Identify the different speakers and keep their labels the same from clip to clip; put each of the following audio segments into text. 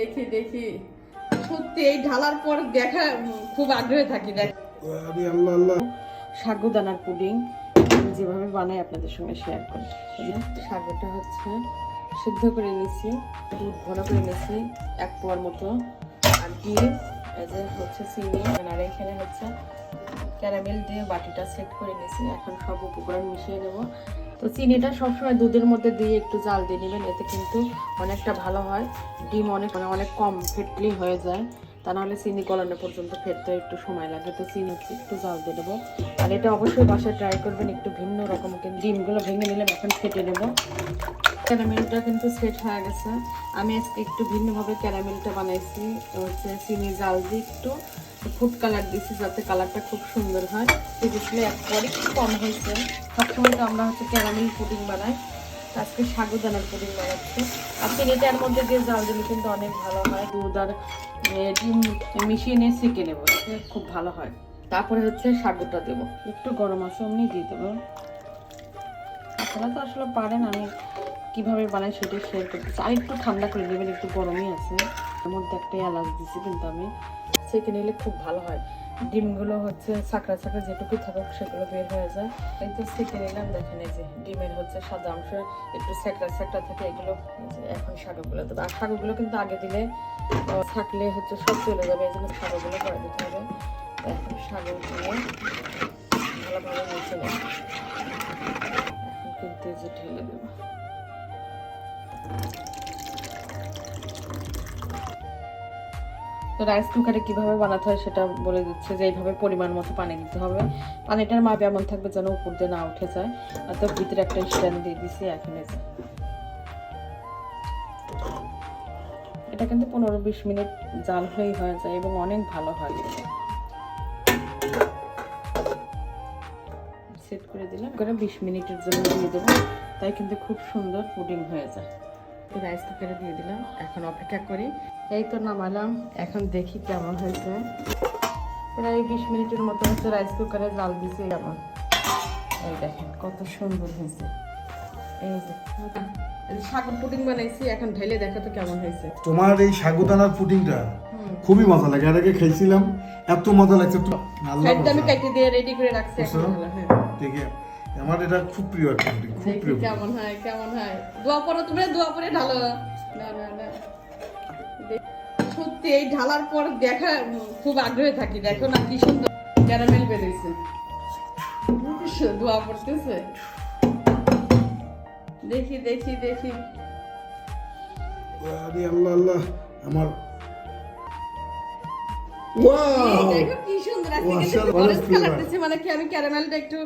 Speaker 1: দেখি দেখি সত্যি এই ঢালার পর দেখা খুব আগ্রহে থাকি। দেখ সাগুদানার পুডিং যেভাবে বানাই আপনাদের সঙ্গে শেয়ার করি। সাগুটা হচ্ছে সিদ্ধ করে নিয়েছি, দুধ ঘন করে নিয়েছি 1 পোয়ার মতো, আর দিয়ে এই যে হচ্ছে চিনি, আর এখানে হচ্ছে ক্যারামেল দিয়ে বাটিটা সেট করে নিয়েছি। এখন সব উপকরণ মিশিয়ে নেব। তো চিনিটা সবসময় দুধের মধ্যে দিয়ে একটু জাল দিয়ে নেবেন, এতে কিন্তু অনেকটা ভালো হয়। ডিম অনেক কম ফেটলেই হয়ে যায়, তা নাহলে চিনি গলানো পর্যন্ত ফেটতে একটু সময় লাগে। তো চিনি একটু জাল দিয়ে দেবো। আর এটা অবশ্যই বাসায় ট্রাই করবেন, একটু ভিন্ন রকম। ডিমগুলো ভেঙে নিলাম, এখন ফেটে নেবো। ক্যারামেলটা কিন্তু সেট হয়ে গেছে। আমি আজকে একটু ভিন্নভাবে ক্যারামেলটা বানাইছি, হচ্ছে চিনি জাল দিয়ে একটু ফুড কালার দিয়েছি যাতে কালারটা খুব সুন্দর হয়। দিয়েছিলে একবারে কম হয়েছে। সবসময় তো আমরা হচ্ছে ক্যারামেল পুডিং বানাই, আজকে সাগুদানার পুডিং বানাচ্ছি। আর চিনিটার মধ্যে দিয়ে জাল দিলে কিন্তু অনেক ভালো হয়। দুধ আর ডিম মিশিয়ে নিয়ে সেঁকে নেবো, খুব ভালো হয়। তারপরে হচ্ছে সাগুটা দেবো, একটু গরম আছে অমনি দিয়ে দেবো। আপনারা তো আসলে পারেন, আমি কিভাবে বানাই সেটা শেয়ার করতেছি। আর একটু ঠান্ডা করে নেবেন, একটু গরমই আছে। এর মধ্যে একটা এলাচ দিচ্ছি, কিন্তু আমি সেঁকে নিলে খুব ভালো হয়। ডিমগুলো হচ্ছে ছাকড়া ছাকড়া যেটুকু থাকুক সেগুলো বের হয়ে যায়। এই তো সেঁকে নিলাম, দেখেন এই যে ডিমের হচ্ছে সাদা অংশ একটু স্যাকড়া স্যাকড়া থাকে, এগুলো এখন শাকগুলো দেবো। আর শাকগুলো কিন্তু আগে দিলে থাকলে হচ্ছে সব চলে যাবে, এই জন্য শাকগুলো করে দিতে হবে। এখন শাকগুলো দিয়ে ভালোভাবে মিশে নেব। এখন কিন্তু এই যে ঢেলে দেবো। তো রাইস কুকারে কিভাবে বানাতে হয় সেটা বলে দিচ্ছে, যে এইভাবে পরিমাণ মতো পানি দিতে হবে। পানিটার মাপ এমন থাকবে যেন উপর দিয়ে না উঠে যায়। আর তো ভিতরে একটা স্ট্যান্ড দিয়ে দিছি। এখন এটা কিন্তু 15-20 মিনিট জাল হয়ে যায় এবং অনেক ভালো হয়। সেট করে দিলাম, করে 20 মিনিটের জন্য দিয়ে দেবো, তাই কিন্তু খুব সুন্দর পুডিং হয়ে যায়। তো রাইস কুকারে দিয়ে দিলাম, এখন অপেক্ষা করি। এই তো নামালাম, এখন দেখি কেমন হয়েছে। প্রায় 20 মিনিটের মতো হচ্ছে রাইস কুকারে জাল দিয়েছি। কেমন এই দেখেন কত সুন্দর হয়েছে। এই যে সাগু পুডিং বানাইছি, এখন ঢেলে দেখো তো কেমন হয়েছে।
Speaker 2: তোমার এই সাগুদানার পুডিংটা খুবই মজা লাগে, এর আগে খেয়েছিলাম, এত মজা লাগছে।
Speaker 1: আমি কেটে দিয়ে রেডি করে রাখছি এখন। হ্যাঁ
Speaker 2: ঠিক আছে, আমার এটা খুব প্রিয় একটা পুডিং, খুব প্রিয়।
Speaker 1: কেমন হয় কেমন হয় দোয়া পড়ো, তোমরা দোয়া পড়ে ঢালো। না না না, সত্যি এই ঢালার পর দেখা খুব আগ্রহে থাকি। দেখো না কি সুন্দর ক্যারামেল বেরিয়েছে, দোয়া পড়তেছে। দেখি দেখি দেখি,
Speaker 2: আরে আল্লাহ আল্লাহ, আমার
Speaker 1: দেখো কি সুন্দর আছে। কিন্তু অরেঞ্জ কালার দিছি, মানে কি আমি ক্যারামেলটা একটু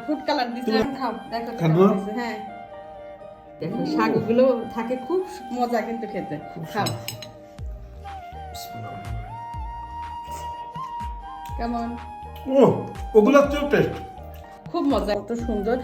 Speaker 1: ফুড কালার দিছিলাম। খাও দেখো কেমন হয়েছে। হ্যাঁ দেখো শাকগুলো থাকে খুব মজা কিন্তু খেতে। খাও কেমন,
Speaker 2: ওগুলা তো টেস্ট
Speaker 1: খুব মজা, কত সুন্দর।